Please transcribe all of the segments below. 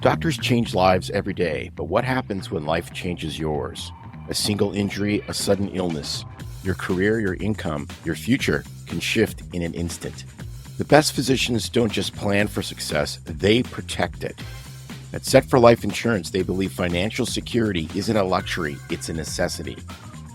Doctors change lives every day, but what happens when life changes yours? A single injury, a sudden illness. Your career, your income, your future can shift in an instant. The best physicians don't just plan for success, they protect it. At Set for Life Insurance, they believe financial security isn't a luxury, it's a necessity.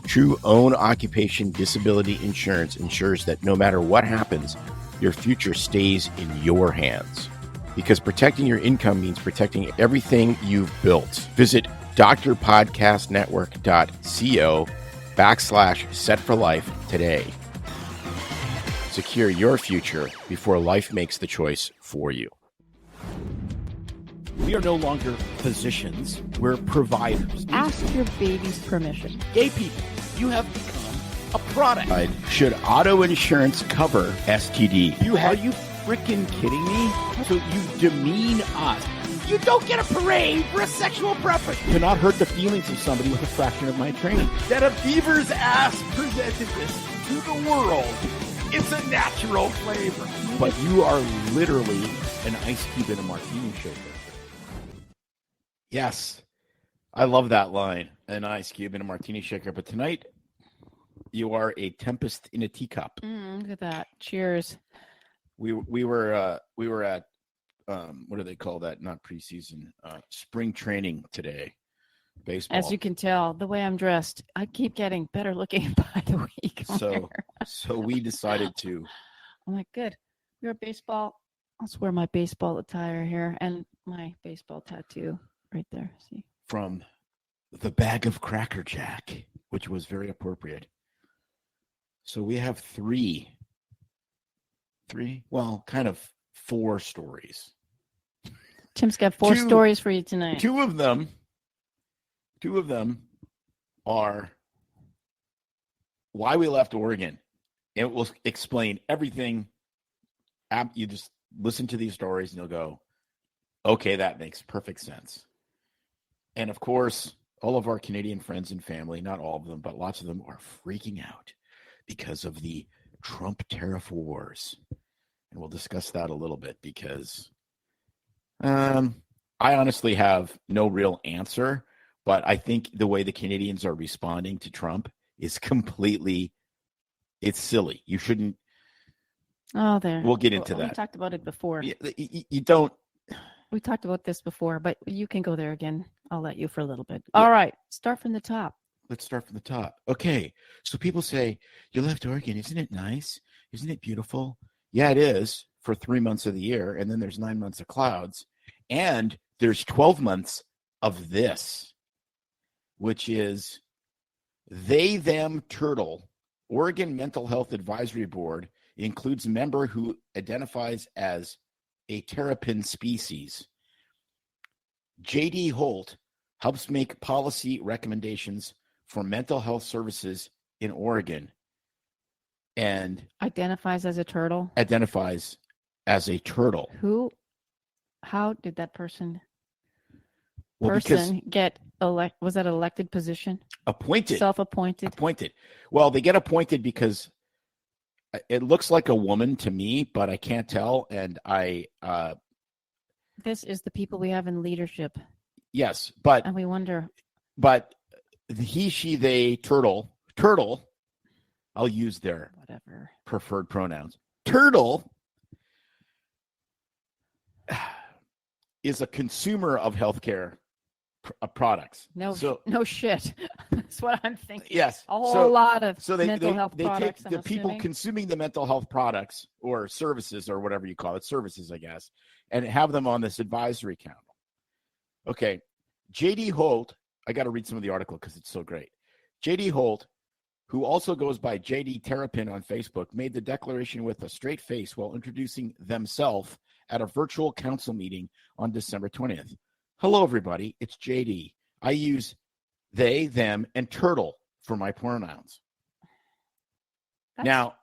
True own occupation disability insurance ensures that no matter what happens, your future stays in your hands. Because protecting your income means protecting everything you've built. Visit drpodcastnetwork.co/set4life today. Secure your future before life makes the choice for you. We are no longer physicians, we're providers. Ask your baby's permission. Gay people, you have become a product. Should auto insurance cover STD? Are you freaking kidding me? So you demean us. You don't get a parade for a sexual preference. To not hurt the feelings of somebody with a fraction of my training. That a beaver's ass presented this to the world. It's a natural flavor. But you are literally an ice cube in a martini shaker. Yes, I love that line. An ice cube in a martini shaker. But tonight, you are a tempest in a teacup. Look at that. Cheers. We were at what do they call that? Not preseason, spring training today. Baseball. As you can tell, the way I'm dressed, I keep getting better looking by the week. So we decided to. I'm like, good. You're a baseball. Let's wear my baseball attire here and my baseball tattoo right there. See, from the bag of Cracker Jack, which was very appropriate. So we have three, well, kind of four stories. Tim's got four stories for you tonight. Two of them are why we left Oregon. It will explain everything. You just listen to these stories and you'll go, okay, that makes perfect sense. And of course, all of our Canadian friends and family, not all of them, but lots of them are freaking out because of the Trump tariff wars. And we'll discuss that a little bit because I honestly have no real answer, but I think the way the Canadians are responding to Trump is it's silly. You shouldn't. Oh, there. We'll get into that. We talked about it before. You don't. We talked about this before, but you can go there again. I'll let you for a little bit. Yeah. All right. Start from the top. Let's start from the top. Okay. So people say, you left Oregon. Isn't it nice? Isn't it beautiful? Yeah, it is for 3 months of the year. And then there's 9 months of clouds. And there's 12 months of this, which is they, them, turtle. Oregon Mental Health Advisory Board includes a member who identifies as a terrapin species. J.D. Holt helps make policy recommendations for mental health services in Oregon. And identifies as a turtle. How did that person get elected? Was that an elected position? Appointed. Self-appointed. Appointed. Well, they get appointed because it looks like a woman to me, but I can't tell. And this is the people we have in leadership. Yes, but and we wonder. But he, she, they, turtle. I'll use their preferred pronouns. Turtle is a consumer of healthcare products. No shit. That's what I'm thinking. Yes. A whole lot of mental health products. They take the people consuming the mental health products or services or whatever you call it, services, I guess, and have them on this advisory council. Okay. J.D. Holt, I got to read some of the article because it's so great. J.D. Holt, who also goes by J.D. Terrapin on Facebook, made the declaration with a straight face while introducing themselves at a virtual council meeting on December 20th. Hello, everybody. It's J.D. I use they, them, and turtle for my pronouns. Now,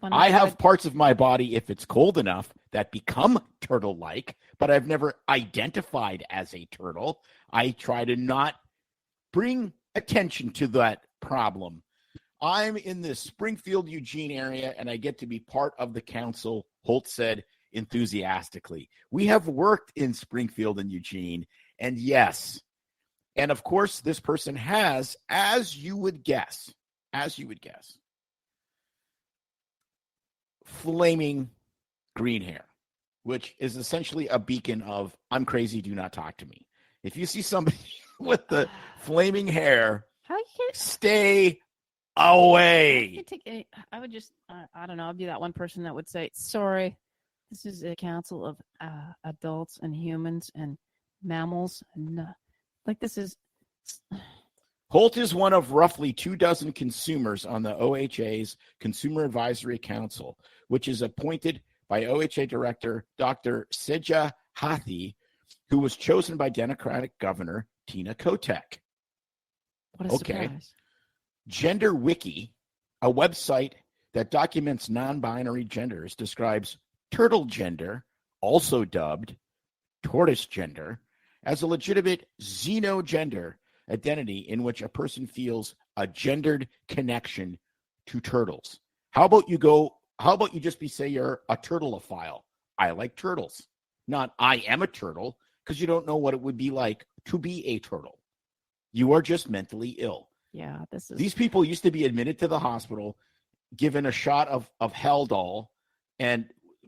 I have parts of my body, if it's cold enough, that become turtle-like, but I've never identified as a turtle. I try to not bring attention to that problem. I'm in the Springfield, Eugene area, and I get to be part of the council. Holt said enthusiastically. We have worked in Springfield and Eugene, and yes. And of course, this person has, as you would guess, flaming green hair, which is essentially a beacon of, I'm crazy, do not talk to me. If you see somebody with the flaming hair, stay away. I would just, I don't know, I'd be that one person that would say, sorry, this is a council of adults and humans and mammals. And this is... Holt is one of roughly 24 consumers on the OHA's Consumer Advisory Council, which is appointed by OHA Director Dr. Seja Hathi, who was chosen by Democratic Governor Tina Kotek. What a surprise. Gender Wiki, a website that documents non-binary genders, describes turtle gender, also dubbed tortoise gender, as a legitimate xenogender identity in which a person feels a gendered connection to turtles. How about you say you're a turtleophile? I like turtles. Not I am a turtle, because you don't know what it would be like to be a turtle. You are just mentally ill. Yeah, these people used to be admitted to the hospital, given a shot of Haldol, and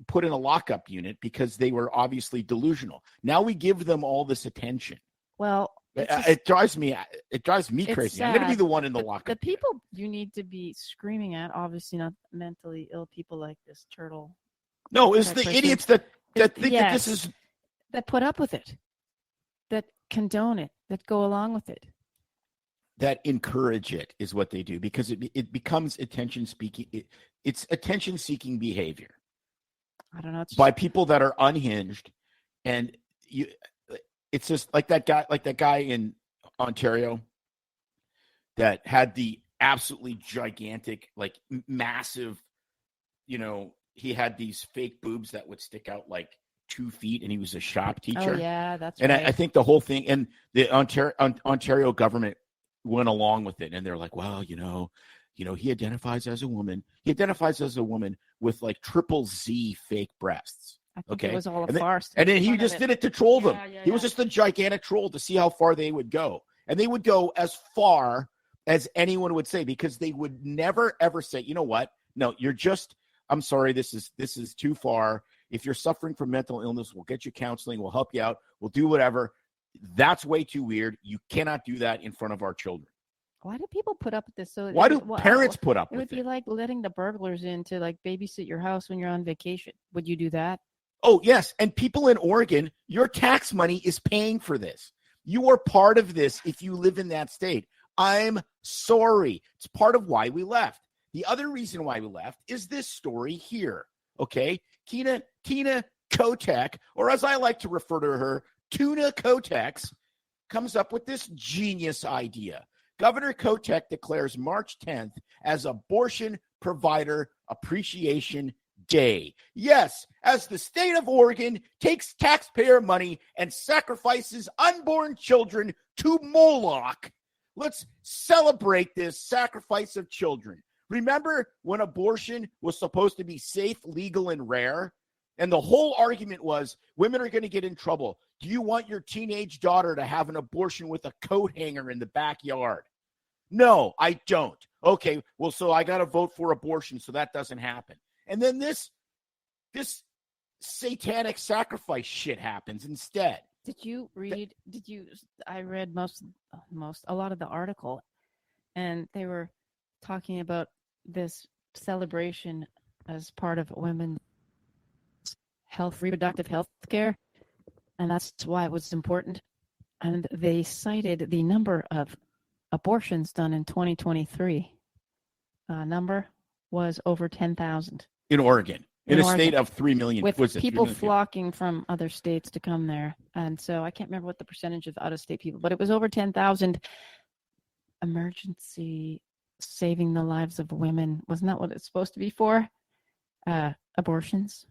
put in a lockup unit because they were obviously delusional. Now we give them all this attention. Well, it drives me crazy. Sad. I'm going to be the one in the lockup. The people you need to be screaming at, obviously not mentally ill people like this turtle. No, it's the idiots that think that this is... That put up with it, that condone it, that go along with it. That encourage it is what they do, because it becomes attention-seeking. It's attention-seeking behavior. I don't know. By people that are unhinged, and it's just like that guy in Ontario that had the absolutely gigantic, massive, he had these fake boobs that would stick out 2 feet, and he was a shop teacher. Oh yeah, that's and right. I think the whole thing, and the Ontario government went along with it, and they're like, well, he identifies as a woman. He identifies as a woman with triple Z fake breasts. I think it was all a farce. And then he just did it to troll them. Yeah, he was just a gigantic troll to see how far they would go. And they would go as far as anyone would say, because they would never, ever say, you know what? No, I'm sorry, this is too far. If you're suffering from mental illness, we'll get you counseling. We'll help you out. We'll do whatever. That's way too weird. You cannot do that in front of our children. Why do people put up with this? Why do parents put up with it? It would be like letting the burglars in to babysit your house when you're on vacation. Would you do that? Oh, yes. And people in Oregon, your tax money is paying for this. You are part of this if you live in that state. I'm sorry. It's part of why we left. The other reason why we left is this story here. Okay? Tina Kotek, or as I like to refer to her, Tuna Kotex, comes up with this genius idea. Governor Kotek declares March 10th as Abortion Provider Appreciation Day. Yes, as the state of Oregon takes taxpayer money and sacrifices unborn children to Moloch. Let's celebrate this sacrifice of children. Remember when abortion was supposed to be safe, legal, and rare? And the whole argument was women are going to get in trouble. Do you want your teenage daughter to have an abortion with a coat hanger in the backyard? No, I don't. Okay, well, so I got to vote for abortion so that doesn't happen. And then this satanic sacrifice shit happens instead. I read a lot of the article, and they were talking about this celebration as part of women's reproductive health care, and that's why it was important. And they cited the number of abortions done in 2023. Number was over 10,000 in Oregon, in a state of 3 million, with people flocking from other states to come there. And so I can't remember what the percentage of out-of-state people, but it was over 10,000 emergency saving the lives of women. Wasn't that what it's supposed to be for? Abortions.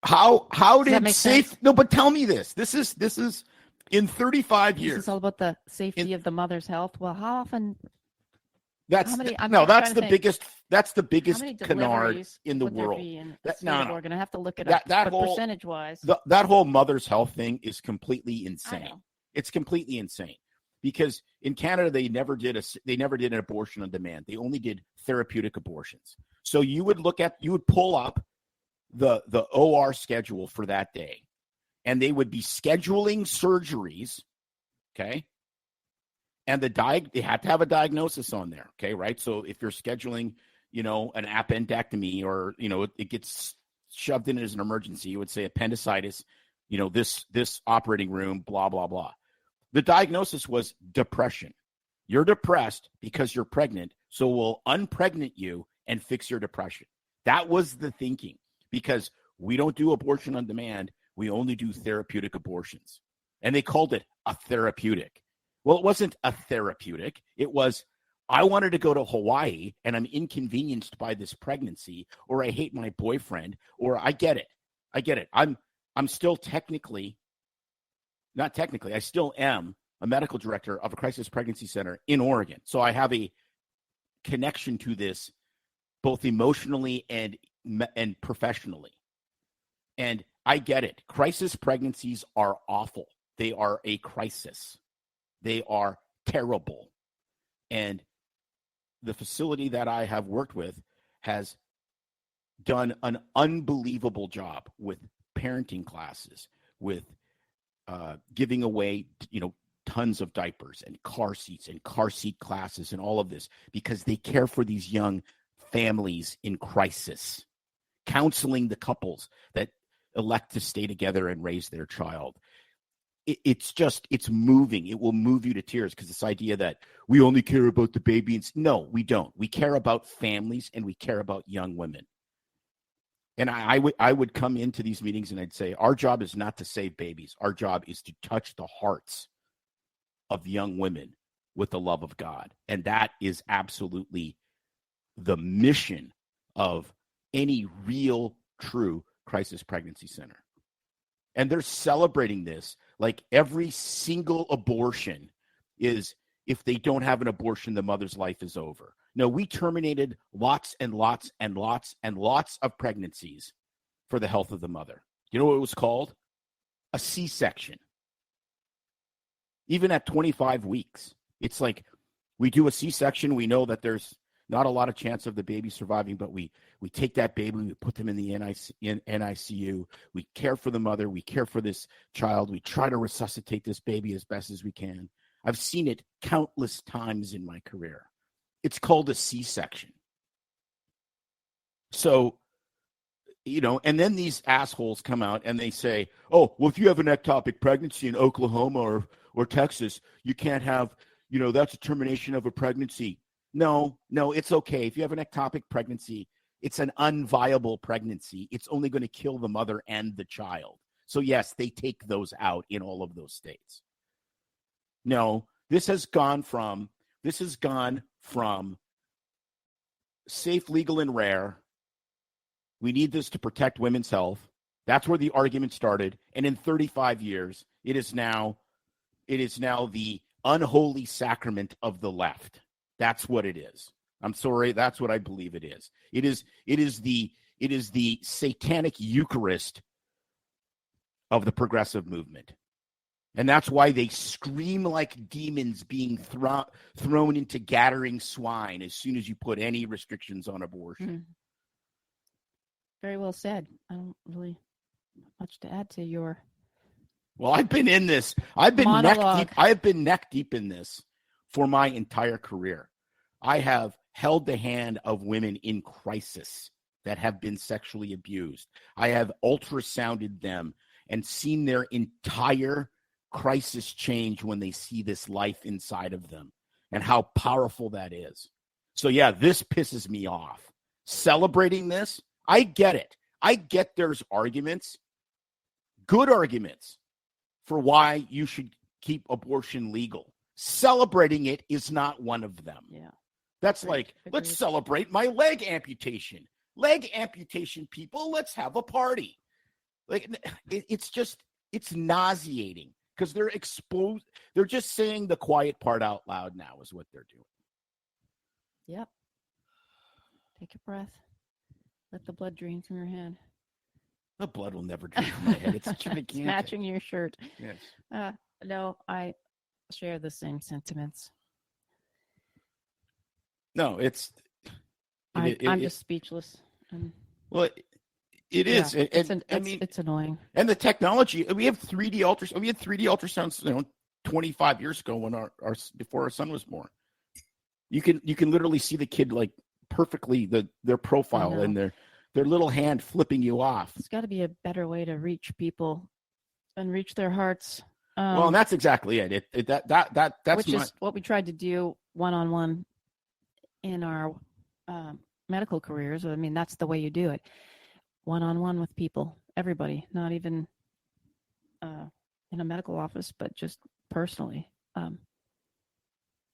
How did safe? No, but tell me this. This is in 35 years. This is all about the safety of the mother's health. Well, how often That's How many? I'm no, just that's trying to the think, biggest. That's the how biggest many canard deliveries in the would there world. be in the That, state no, of no. Oregon? I have to look it That up. that But whole percentage-wise, that whole mother's health thing is completely I insane. know. It's completely insane because in Canada they never did an abortion on demand. They only did therapeutic abortions. So you would pull up the OR schedule for that day, and they would be scheduling surgeries. Okay. And they had to have a diagnosis on there. Okay. Right. So if you're scheduling, an appendectomy or, it gets shoved in as an emergency, you would say appendicitis, this operating room, blah, blah, blah. The diagnosis was depression. You're depressed because you're pregnant. So we'll unpregnant you and fix your depression. That was the thinking, because we don't do abortion on demand. We only do therapeutic abortions. And they called it a therapeutic. Well, it wasn't a therapeutic. It was, I wanted to go to Hawaii and I'm inconvenienced by this pregnancy, or I hate my boyfriend, or I get it. I'm still I still am a medical director of a crisis pregnancy center in Oregon. So I have a connection to this both emotionally and professionally. And I get it. Crisis pregnancies are awful. They are a crisis. They are terrible. And the facility that I have worked with has done an unbelievable job with parenting classes, with giving away, tons of diapers and car seats and car seat classes and all of this, because they care for these young families in crisis, counseling the couples that elect to stay together and raise their child. It's moving. It will move you to tears, because this idea that we only care about the baby. No, we don't. We care about families and we care about young women. And I would come into these meetings and I'd say, our job is not to save babies. Our job is to touch the hearts of young women with the love of God. And that is absolutely the mission of any real, true crisis pregnancy center. And they're celebrating this like every single abortion is, if they don't have an abortion, the mother's life is over. No, we terminated lots and lots and lots and lots of pregnancies for the health of the mother. You know what it was called? A C-section. Even at 25 weeks. It's like, we do a C-section. We know that there's not a lot of chance of the baby surviving, but we take that baby, we put them in the NICU. We care for the mother. We care for this child. We try to resuscitate this baby as best as we can. I've seen it countless times in my career. It's called a C-section. So, and then these assholes come out and they say, oh, well, if you have an ectopic pregnancy in Oklahoma or Texas, you can't have, that's a termination of a pregnancy. No, it's okay. If you have an ectopic pregnancy, it's an unviable pregnancy. It's only going to kill the mother and the child. So yes, they take those out in all of those states. No, this has gone from safe, legal, and rare. We need this to protect women's health. That's where the argument started. And in 35 years, it is now the unholy sacrament of the left. That's what it is. I'm sorry. That's what I believe it is. It is the satanic Eucharist of the progressive movement. And that's why they scream like demons being thrown into gathering swine as soon as you put any restrictions on abortion. Very well said. I don't really have much to add to your Well, I've been in this. I've been neck deep in this for my entire career. I have held the hand of women in crisis that have been sexually abused. I have ultrasounded them and seen their entire crisis change when they see this life inside of them and how powerful that is. So yeah, this pisses me off. Celebrating this, I get it. I get there's arguments, good arguments, for why you should keep abortion legal. Celebrating it is not one of them. Yeah. That's like, let's celebrate my leg amputation. Leg amputation, people, let's have a party. Like, it's nauseating because they're exposed. They're just saying the quiet part out loud now is what they're doing. Yep. Take a breath. Let the blood drain from your head. The blood will never drain from my head. It's gigantic. It's matching your shirt. Yes. No, I share the same sentiments. No, I'm just speechless. Well, it is. It's annoying. And the technology. We have 3D ultrasound. We had 3D ultrasounds, 25 years ago when before our son was born. You can literally see the kid like perfectly their profile and their little hand flipping you off. There's got to be a better way to reach people and reach their hearts. Well, and that's exactly it. That's which is what we tried to do one-on-one in our medical careers. I mean, that's the way you do it. One-on-one with people, everybody, not even in a medical office, but just personally.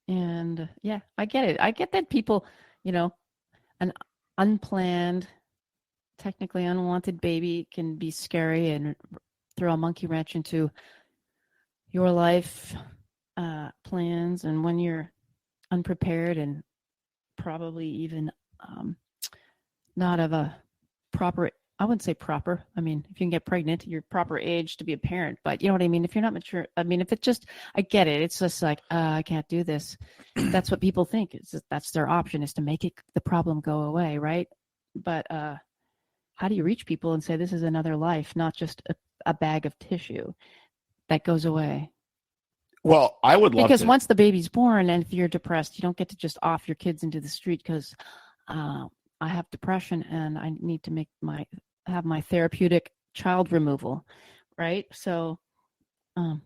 And yeah, I get it. I get that people, an unplanned, technically unwanted baby can be scary and throw a monkey wrench into your life plans. And when you're unprepared and probably even not of a proper, I wouldn't say proper. I mean, if you can get pregnant, you're proper age to be a parent, but you know what I mean? If you're not mature, I mean, if it just, I get it. It's just like, I can't do this. That's what people think. It's just, that's their option, is to make the problem go away. Right. But how do you reach people and say, this is another life, not just a bag of tissue that goes away? Well, I would love because once the baby's born, and if you're depressed, you don't get to just off your kids into the street because I have depression and I need to have my therapeutic child removal, right? So, no,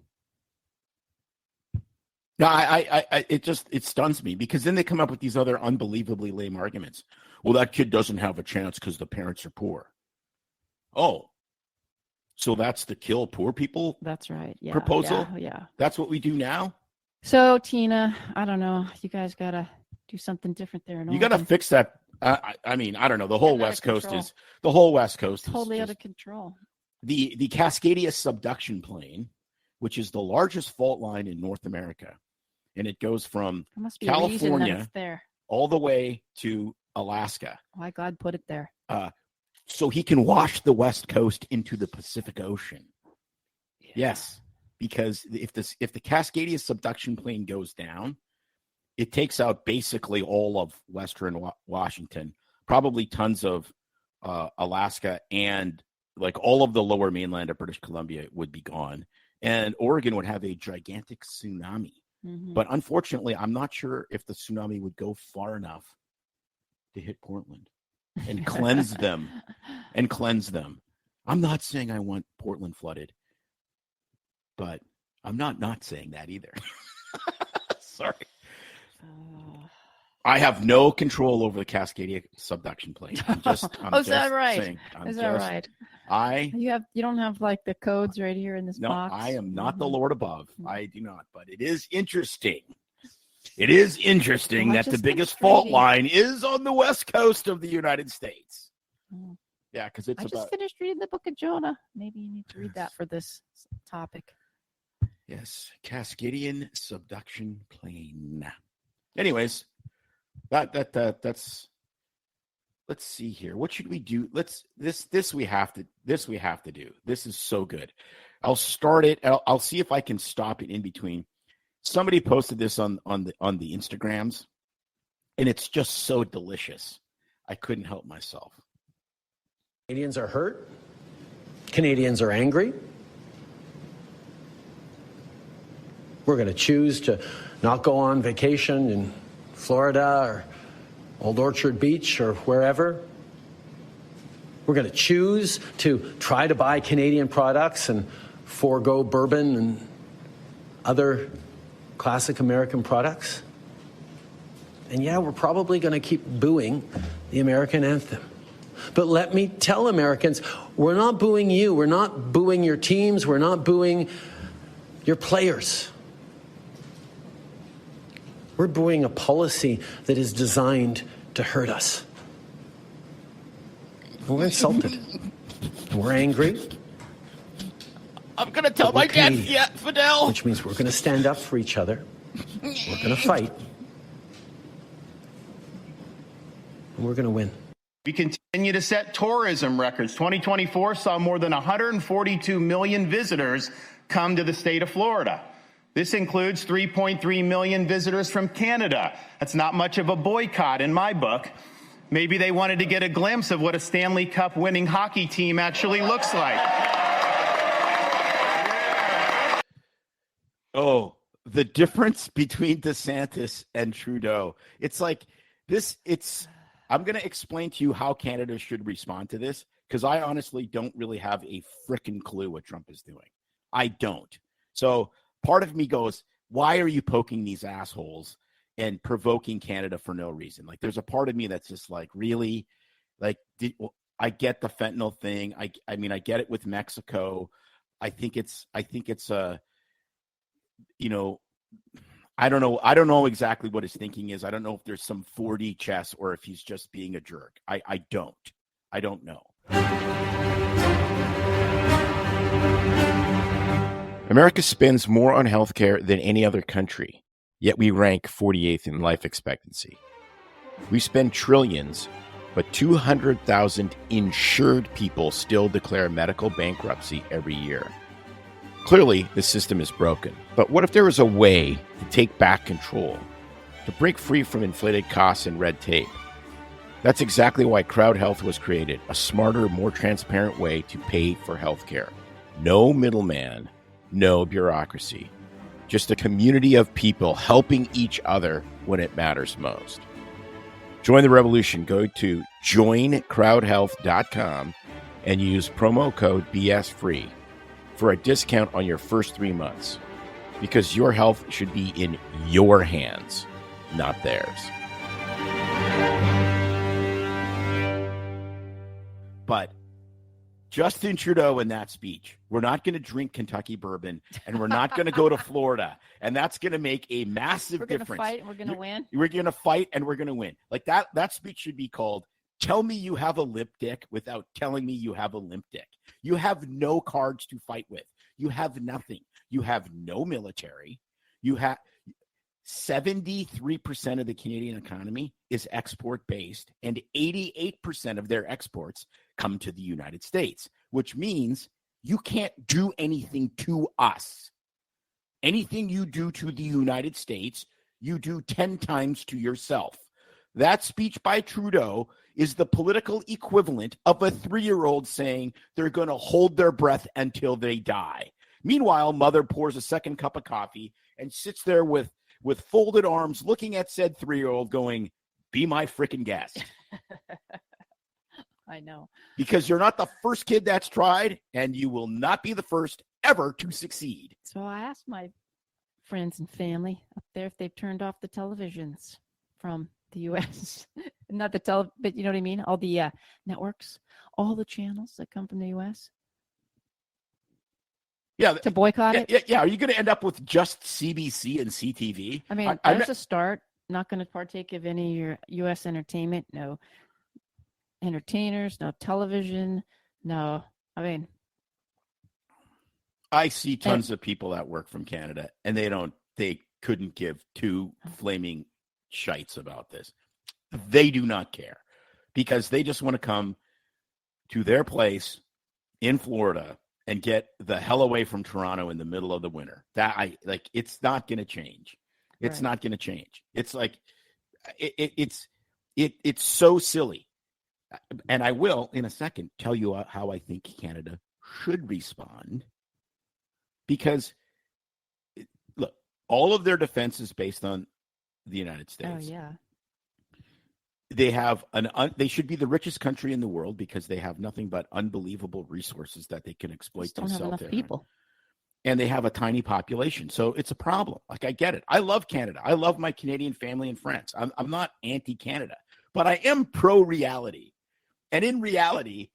it stuns me, because then they come up with these other unbelievably lame arguments. Well, that kid doesn't have a chance because the parents are poor. Oh, so that's the kill poor people? That's right. Yeah. Proposal? Yeah. That's what we do now? So, Tina, I don't know. You guys got to do something different there. You got to fix that. I mean, I don't know. The whole West Coast is totally out of control. The Cascadia subduction plain, which is the largest fault line in North America, and it goes from California all the way to Alaska. Why God put it there? So he can wash the West Coast into the Pacific Ocean. Yeah. Yes, because if the Cascadia subduction plain goes down, it takes out basically all of Western Washington, probably tons of Alaska, and like all of the lower mainland of British Columbia would be gone. And Oregon would have a gigantic tsunami. Mm-hmm. But unfortunately, I'm not sure if the tsunami would go far enough to hit Portland and cleanse them. I'm not saying I want Portland flooded, but I'm not saying that either. Sorry. I have no control over the Cascadia subduction plain. Is that right? Is that right? You don't have like the codes right here in this box? No, I am not the Lord above. I do not. But it is interesting. It is interesting that the biggest fault line is on the West Coast of the United States. Oh. Yeah, because I just finished reading the book of Jonah. Maybe you need to read that for this topic. Yes, Cascadian subduction plain. Anyways, that's. Let's see here. What should we do? This we have to do. This is so good. I'll start it. I'll see if I can stop it in between. Somebody posted this on the Instagrams, and it's just so delicious. I couldn't help myself. Canadians are hurt. Canadians are angry. We're going to choose to not go on vacation in Florida or Old Orchard Beach or wherever. We're going to choose to try to buy Canadian products and forego bourbon and other classic American products. And yeah, we're probably going to keep booing the American anthem. But let me tell Americans, we're not booing you. We're not booing your teams. We're not booing your players. We're booing a policy that is designed to hurt us. And we're insulted. And we're angry. I'm going to tell my dad, Fidel. Which means we're going to stand up for each other. We're going to fight. and we're going to win. We continue to set tourism records. 2024 saw more than 142 million visitors come to the state of Florida. This includes 3.3 million visitors from Canada. That's not much of a boycott in my book. Maybe they wanted to get a glimpse of what a Stanley Cup winning hockey team actually looks like. Oh, the difference between DeSantis and Trudeau. It's like this. I'm going to explain to you how Canada should respond to this, because I honestly don't really have a frickin' clue what Trump is doing. I don't. So part of me goes, why are you poking these assholes and provoking Canada for no reason? Like, there's a part of me that's just like, really? Like, I get the fentanyl thing. I mean, I get it with Mexico. I think it's I don't know. I don't know exactly what his thinking is. I don't know if there's some 4D chess or if he's just being a jerk. I don't know. America spends more on healthcare than any other country, yet we rank 48th in life expectancy. We spend trillions, but 200,000 insured people still declare medical bankruptcy every year. Clearly, the system is broken. But what if there was a way to take back control, to break free from inflated costs and red tape? That's exactly why Crowd Health was created, a smarter, more transparent way to pay for healthcare. No middleman, no bureaucracy. Just a community of people helping each other when it matters most. Join the revolution. Go to joincrowdhealth.com and use promo code BSFREE for a discount on your first 3 months, because your health should be in your hands, not theirs. But Justin Trudeau in that speech, we're not going to drink Kentucky bourbon and we're not going to go to Florida, and that's going to make a massive difference. We're going to fight and we're going to win. We're going to fight and we're going to win. Like that speech should be called, "Tell me you have a limp dick without telling me you have a limp dick." You have no cards to fight with. You have nothing. You have no military. You have 73% of the Canadian economy is export based, and 88% of their exports come to the United States, which means you can't do anything to us. Anything you do to the United States, you do 10 times to yourself. That speech by Trudeau is the political equivalent of a 3-year-old saying they're going to hold their breath until they die. Meanwhile, mother pours a second cup of coffee and sits there with folded arms looking at said 3-year-old going, "Be my freaking guest." I know. Because you're not the first kid that's tried, and you will not be the first ever to succeed. So I asked my friends and family up there if they've turned off the televisions from the U.S. Not the but you know what I mean? All the networks, all the channels that come from the U.S. Yeah, to boycott it. Yeah. Are you going to end up with just CBC and CTV? I mean, there's a start. Not going to partake of any of your U.S. entertainment. No entertainers. No television. No. I mean, I see tons of people that work from Canada, and they couldn't give two flaming shites about this. They do not care, because they just want to come to their place in Florida and get the hell away from Toronto in the middle of the winter. It's not going to change. It's not going to change. It's like, it's so silly. And I will, in a second, tell you how I think Canada should respond. Because, look, all of their defense is based on the United States. Oh, yeah. They have they should be the richest country in the world because they have nothing but unbelievable resources that they can exploit Don't have enough people. And they have a tiny population. So it's a problem. Like, I get it. I love Canada. I love my Canadian family and friends. I'm not anti-Canada, but I am pro-reality. And in reality,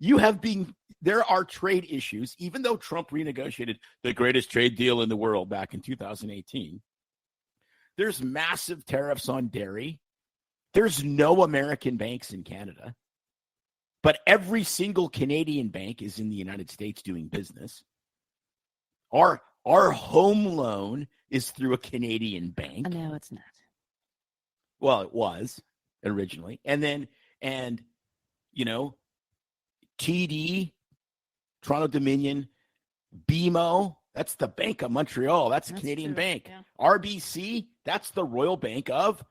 there are trade issues, even though Trump renegotiated the greatest trade deal in the world back in 2018. There's massive tariffs on dairy. There's no American banks in Canada, but every single Canadian bank is in the United States doing business. Our home loan is through a Canadian bank. No, it's not. Well, it was. originally. And TD, Toronto Dominion, BMO, that's the Bank of Montreal. That's a Canadian true. bank. Yeah. RBC, that's the Royal Bank of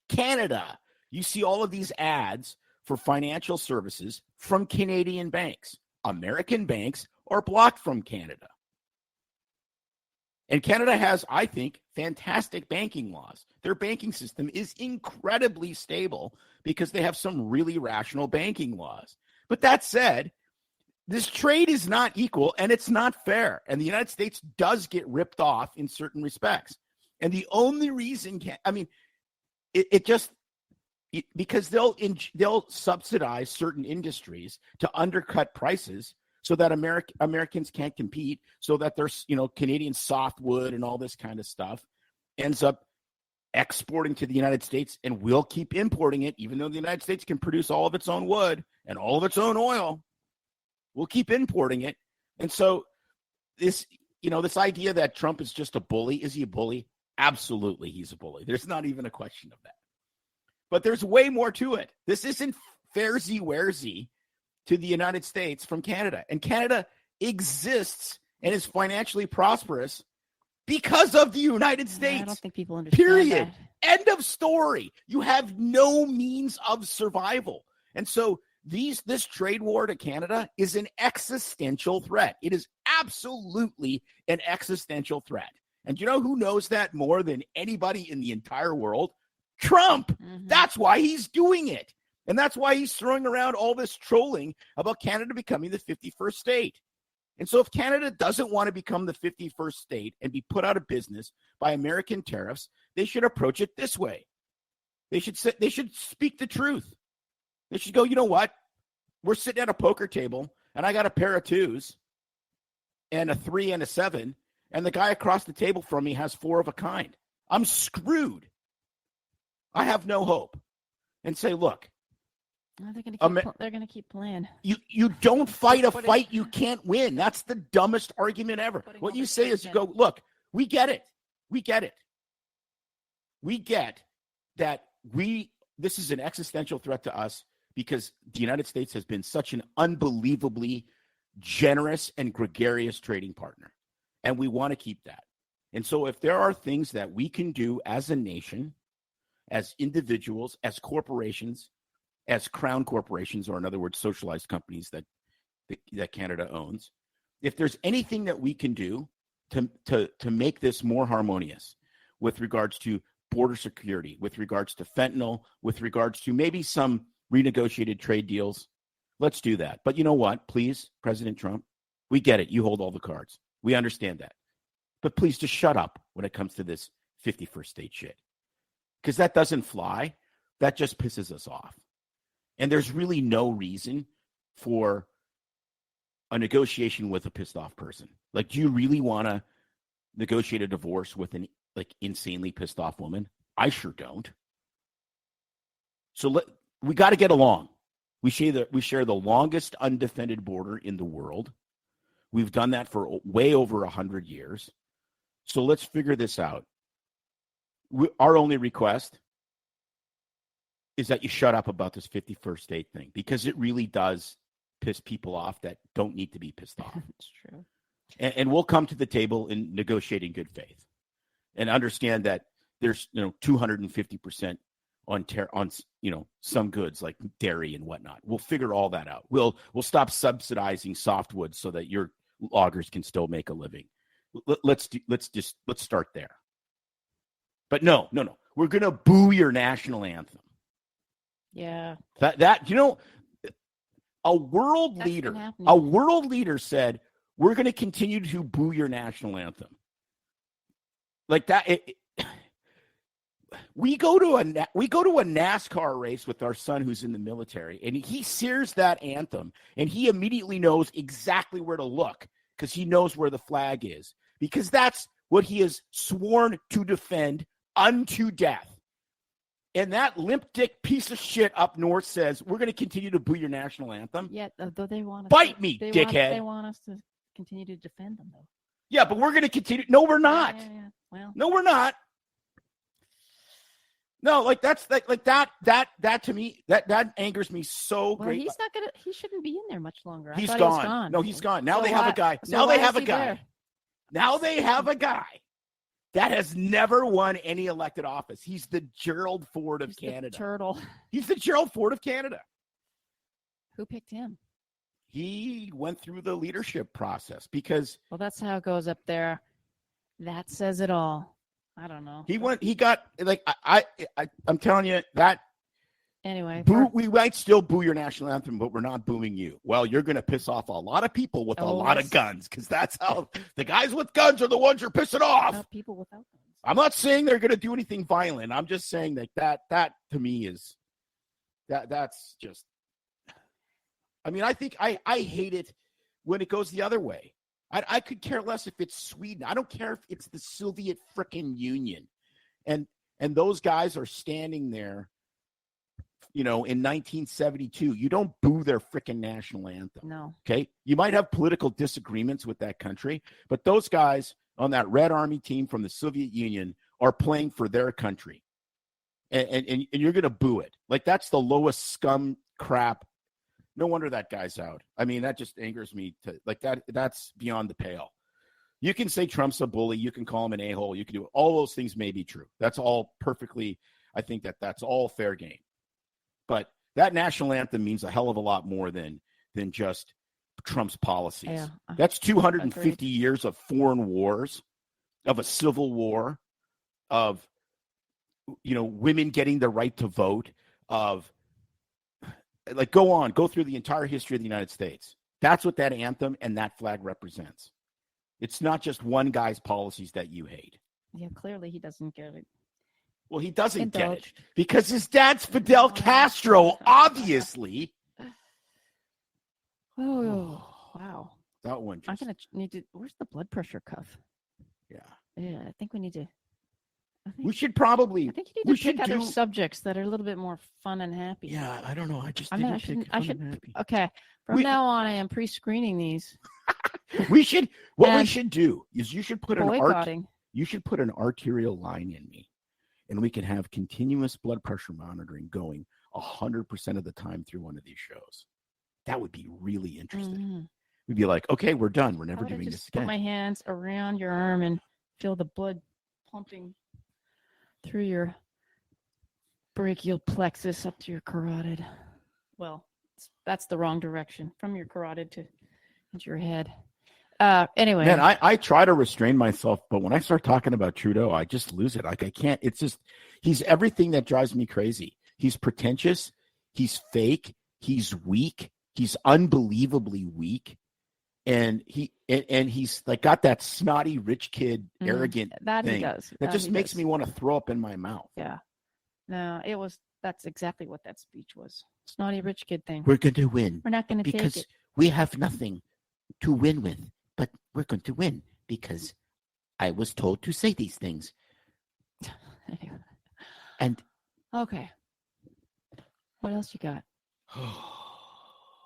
Canada. You see all of these ads for financial services from Canadian banks. American banks are blocked from Canada. And Canada has, I think, fantastic banking laws. Their banking system is incredibly stable because they have some really rational banking laws. But that said, this trade is not equal and it's not fair. And the United States does get ripped off in certain respects. And the only reason, because they'll subsidize certain industries to undercut prices so that Americans can't compete, so that there's, Canadian softwood and all this kind of stuff ends up exporting to the United States, and we'll keep importing it, even though the United States can produce all of its own wood and all of its own oil. We'll keep importing it. And so this idea that Trump is just a bully, is he a bully? Absolutely, he's a bully. There's not even a question of that. But there's way more to it. This isn't fairsy-waresy to the United States from Canada. And Canada exists and is financially prosperous because of the United States. I don't think people understand Period. that. End of story. You have no means of survival. And so this trade war to Canada is an existential threat. It is absolutely an existential threat. And you know who knows that more than anybody in the entire world? Trump. Mhm. That's why he's doing it. And that's why he's throwing around all this trolling about Canada becoming the 51st state. And so if Canada doesn't want to become the 51st state and be put out of business by American tariffs, they should approach it this way. They should speak the truth. They should go, you know what? We're sitting at a poker table, and I got a pair of 2s and a 3 and a 7, and the guy across the table from me has 4 of a kind. I'm screwed. I have no hope. And say, look, No, they're going to keep playing. you don't fight a fight you can't win. That's the dumbest argument ever. What you say is you go, look, we get it. We get it. We get that this is an existential threat to us because the United States has been such an unbelievably generous and gregarious trading partner. And we want to keep that. And so if there are things that we can do as a nation, as individuals, as corporations, as crown corporations, or in other words, socialized companies that Canada owns, if there's anything that we can do to make this more harmonious with regards to border security, with regards to fentanyl, with regards to maybe some renegotiated trade deals, let's do that. But you know what? Please, President Trump, we get it. You hold all the cards. We understand that. But please just shut up when it comes to this 51st state shit. Because that doesn't fly. That just pisses us off. And there's really no reason for a negotiation with a pissed off person. Like, do you really want to negotiate a divorce with an insanely pissed off woman? I sure don't. So we got to get along. We share the longest undefended border in the world. We've done that for way over 100 years. So let's figure this out. Our only request is that you shut up about this 51st state thing, because it really does piss people off that don't need to be pissed off. It's true. And we'll come to the table and negotiate in good faith and understand that there's 250% on some goods like dairy and whatnot. We'll figure all that out. We'll stop subsidizing softwood so that your loggers can still make a living. Let's start there. But no. We're going to boo your national anthem. Yeah. A world leader said, we're going to continue to boo your national anthem. Like that. We go to a NASCAR race with our son who's in the military, and he hears that anthem, and he immediately knows exactly where to look because he knows where the flag is, because that's what he has sworn to defend unto death. And that limp dick piece of shit up north says, we're going to continue to boo your national anthem. Yeah, though they want us Bite me, dickhead. They want us to continue to defend them, though. Yeah, but we're going to continue. No, we're not. Yeah. Well, no, we're not. No, like that's like that to me that angers me so Well, great. he's not gonna. He shouldn't be in there much longer. I He's thought gone. He was gone. No, he's gone. Now So they have a guy. so Now why they have is a he guy. there? Now they have a guy that has never won any elected office. He's the Gerald Ford of He's Canada. The turtle. He's the Gerald Ford of Canada. Who picked him? He went through the leadership process because Well, that's how it goes up there. That says it all. I don't know. he got like I'm telling you that Anyway, we might still boo your national anthem, but we're not booing you. Well, you're going to piss off a lot of people with a lot of guns because that's how the guys with guns are the ones you're pissing off. People without guns. I'm not saying they're going to do anything violent. I'm just saying that to me is that's just. I mean, I think I hate it when it goes the other way. I could care less if it's Sweden. I don't care if it's the Soviet frickin' Union, and those guys are standing there. In 1972, you don't boo their frickin' national anthem. No. Okay. You might have political disagreements with that country, but those guys on that Red Army team from the Soviet Union are playing for their country. And you're going to boo it. Like, that's the lowest scum crap. No wonder that guy's out. I mean, that just angers me that's beyond the pale. You can say Trump's a bully. You can call him an a-hole. You can do all those things may be true. That's all perfectly. I think that's all fair game. But that national anthem means a hell of a lot more than just Trump's policies. Yeah, that's 250 agreed. years of foreign wars, of a civil war, of women getting the right to vote, of go through the entire history of the United States. That's what that anthem and that flag represents. It's not just one guy's policies that you hate. Yeah, clearly he doesn't get it. Well, he doesn't get it because his dad's Fidel Castro, obviously. Oh, wow. That one. I'm going to need to. Where's the blood pressure cuff? Yeah. Yeah, I think we need to. We should probably. I think you need to pick other subjects that are a little bit more fun and happy. Yeah, I don't know. I just I should. Okay. From now on, I am pre-screening these. We should. What we should do is you should put you should put an arterial line in me. And we can have continuous blood pressure monitoring going 100% of the time through one of these shows. That would be really interesting. Mm-hmm. We'd be like, okay, we're done. We're never doing this again. Put my hands around your arm and feel the blood pumping through your brachial plexus up to your carotid. Well, that's the wrong direction, from your carotid to into your head. Anyway, man, I try to restrain myself, but when I start talking about Trudeau, I just lose it. Like, I can't. It's just, he's everything that drives me crazy. He's pretentious. He's fake. He's weak. He's unbelievably weak, and he's like got that snotty rich kid, arrogant that thing. He does. That just makes me want to throw up in my mouth. Yeah, no, that's exactly what that speech was. Snotty rich kid thing. We're going to win. We're not going to take it because we have nothing to win with. But we're going to win because I was told to say these things. Anyway. And okay, what else you got?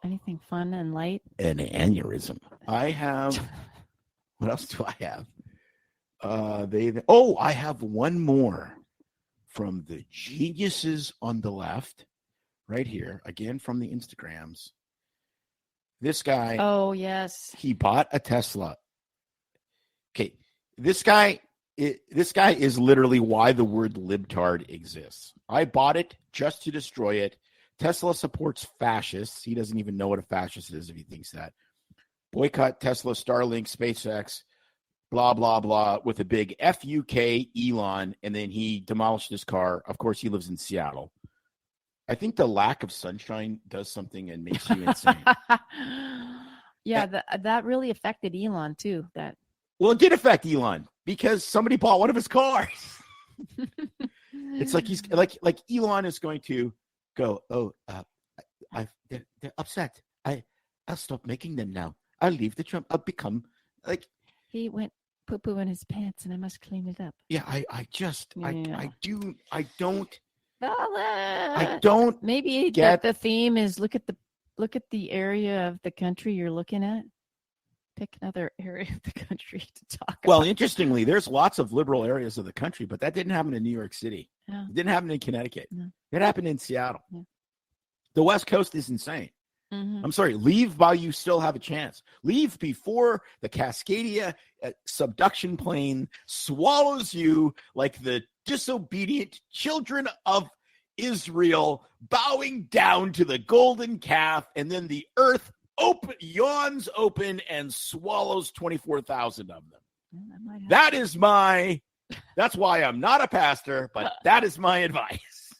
Anything fun and light? An aneurysm. I have. What else do I have? I have one more from the geniuses on the left, right here. Again from the Instagrams. This guy. Oh, yes. He bought a Tesla. Okay. This guy is literally why the word libtard exists. I bought it just to destroy it. Tesla supports fascists. He doesn't even know what a fascist is if he thinks that. Boycott Tesla, Starlink, SpaceX, blah, blah, blah, with a big FUK Elon, and then he demolished his car. Of course, he lives in Seattle. I think the lack of sunshine does something and makes you insane. Yeah, that really affected Elon too. Well, it did affect Elon because somebody bought one of his cars. It's like he's like Elon is going to go. They're upset. I'll stop making them now. I'll leave the Trump. I'll become like. He went poo-poo in his pants, and I must clean it up. Yeah, I I don't. Maybe get the theme is look at the area of the country you're looking at. Pick another area of the country to talk about. Well, interestingly, there's lots of liberal areas of the country, but that didn't happen in New York City. Yeah. It didn't happen in Connecticut. No. It happened in Seattle. Yeah. The West Coast is insane. Mm-hmm. I'm sorry. Leave while you still have a chance. Leave before the Cascadia subduction plane swallows you like the disobedient children of Israel bowing down to the golden calf, and then the earth yawns open and swallows 24,000 of them. Yeah, That's why I'm not a pastor, but that is my advice.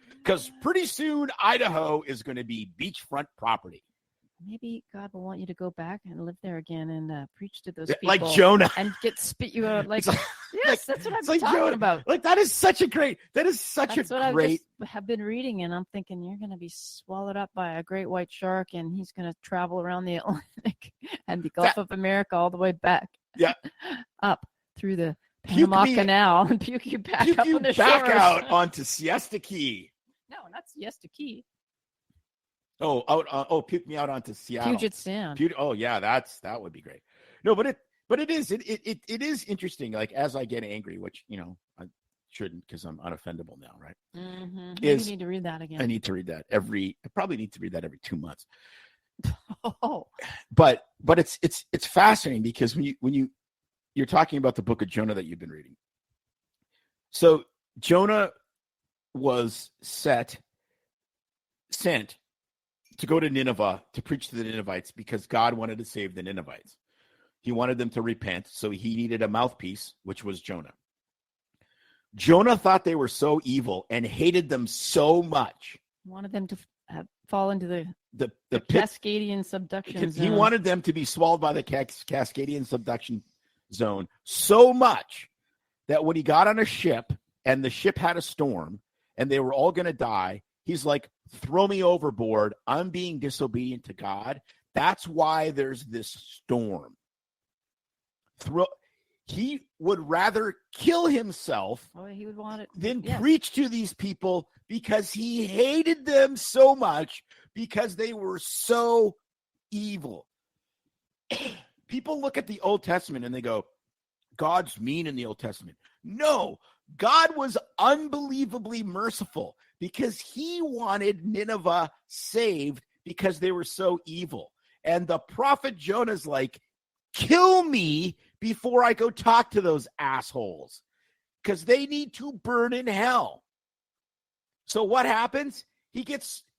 Because pretty soon Idaho is going to be beachfront property. Maybe God will want you to go back and live there again and preach to those people. Like Jonah. And spit you out. Yes, that's what I'm like talking Jonah. about. Like, that is such a great. That's what I have been reading, and I'm thinking you're going to be swallowed up by a great white shark, and he's going to travel around the Atlantic and the Gulf of America all the way back. Yeah. Up through the Panama Canal and puke you back up on the back shores. out onto Siesta Key. No, not Siesta Key. Puke me out onto Seattle. Puget Sound. Yeah, that would be great. No, but it is interesting. Like, as I get angry, which I shouldn't, because I'm unoffendable now, right? Mm-hmm. You need to read that again. I need to read that I probably need to read that every 2 months. Oh, but it's fascinating, because when you're talking about the book of Jonah that you've been reading. So Jonah was sent to go to Nineveh to preach to the Ninevites, because God wanted to save the Ninevites. He wanted them to repent, so he needed a mouthpiece, which was Jonah. Jonah thought they were so evil and hated them so much. Wanted them to fall into the pit. Cascadian subduction zone. He wanted them to be swallowed by the Cascadian subduction zone so much that when he got on a ship and the ship had a storm and they were all going to die, he's like, throw me overboard. I'm being disobedient to God. That's why there's this storm. He would rather kill himself he would want it than preach to these people, because he hated them so much, because they were so evil. People look at the Old Testament and they go, God's mean in the Old Testament. No, God was unbelievably merciful, because he wanted Nineveh saved because they were so evil. And the prophet Jonah's like, kill me before I go talk to those assholes, because they need to burn in hell. So what happens?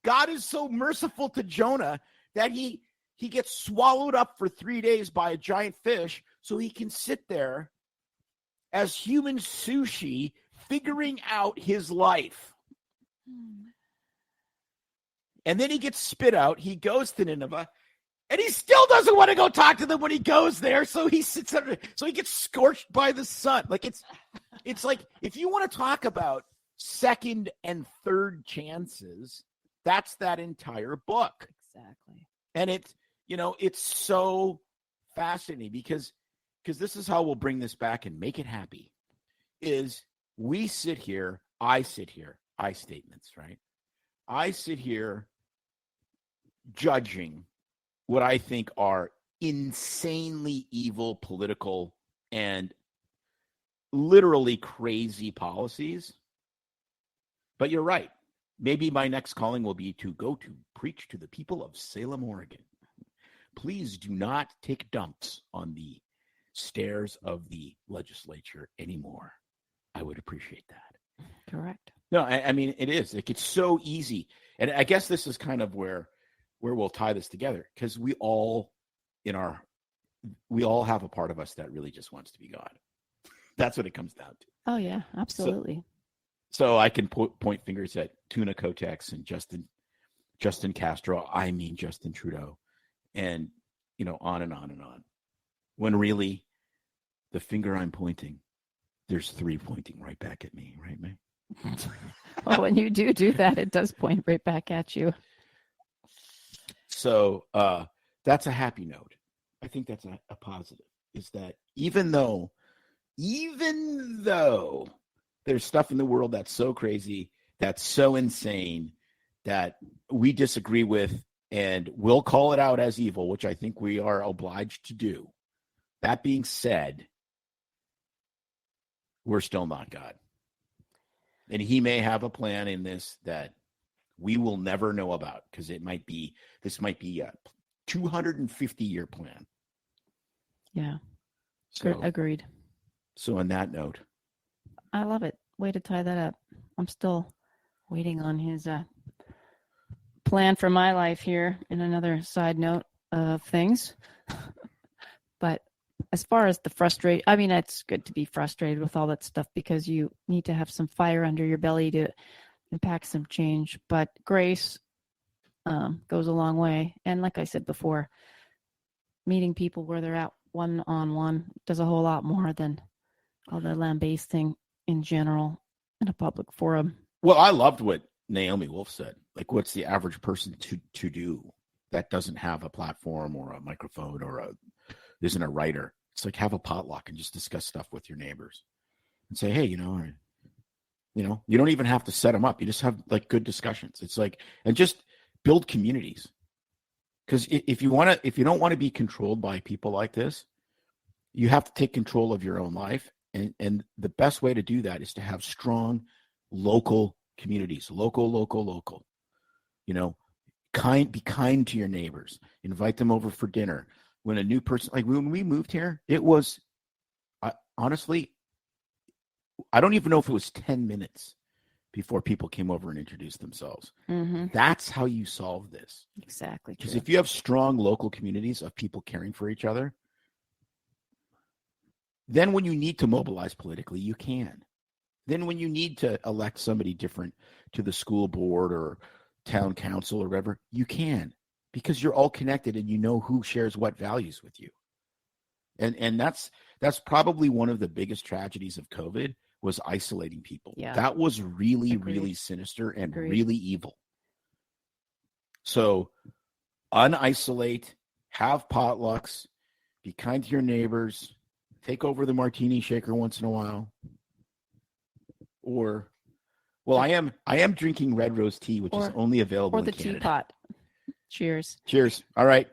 God is so merciful to Jonah that he gets swallowed up for 3 days by a giant fish, so he can sit there as human sushi figuring out his life. And then he gets spit out. He goes to Nineveh, and he still doesn't want to go talk to them when he goes there. So he sits there, so he gets scorched by the sun. Like, it's like, if you want to talk about second and third chances, that's that entire book. Exactly. And it's so fascinating, because this is how we'll bring this back and make it happy. Is I sit here, I statements, right? I sit here judging what I think are insanely evil political and literally crazy policies. But you're right. Maybe my next calling will be to go to preach to the people of Salem, Oregon. Please do not take dumps on the stairs of the legislature anymore. I would appreciate that. Correct. No, I mean, it is. Like, it's so easy. And I guess this is kind of where we'll tie this together, because we all have a part of us that really just wants to be God. That's what it comes down to. Oh, yeah, absolutely. So I can point fingers at Tuna Kotex and Justin Castro, Justin Trudeau, and, on and on and on. When really, the finger I'm pointing, there's 3 pointing right back at me, right, May? Well, when you do that, it does point right back at you. So that's a happy note. I think that's a positive, is that even though there's stuff in the world that's so crazy, that's so insane, that we disagree with, and we'll call it out as evil, which I think we are obliged to do. That being said, we're still not God. And he may have a plan in this that we will never know about, because this might be a 250-year plan. Yeah. So, Agreed. So on that note, I love it. Way to tie that up. I'm still waiting on his plan for my life here in another side note of things. But as far as the it's good to be frustrated with all that stuff, because you need to have some fire under your belly to impact some change. But grace goes a long way. And like I said before, meeting people where they're at one-on-one does a whole lot more than all the lambasting in general in a public forum. well, I loved what Naomi Wolf said. Like, what's the average person to do that doesn't have a platform or a microphone or isn't a writer? It's like, have a potluck and just discuss stuff with your neighbors and say, hey, you don't even have to set them up. You just have like good discussions. It's like, and just build communities. Because if you don't want to be controlled by people like this, you have to take control of your own life. And the best way to do that is to have strong local communities, local. Be kind to your neighbors. Invite them over for dinner. When a new person, like when we moved here, it was, honestly, I don't even know if it was 10 minutes before people came over and introduced themselves. Mm-hmm. That's how you solve this. Exactly. Because if you have strong local communities of people caring for each other, then when you need to mobilize politically, you can. Then when you need to elect somebody different to the school board or town council or whatever, you can, because you're all connected and you know who shares what values with you. And that's probably one of the biggest tragedies of COVID, was isolating people. Yeah. That was really, Agreed. really sinister and Agreed. really evil. So unisolate, have potlucks, be kind to your neighbors, take over the martini shaker once in a while. Or, well, I am drinking red rose tea, which is only available in Canada. Or the teapot. Cheers. Cheers. All right.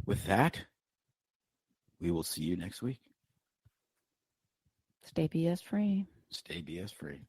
With that, we will see you next week. Stay BS free. Stay BS free.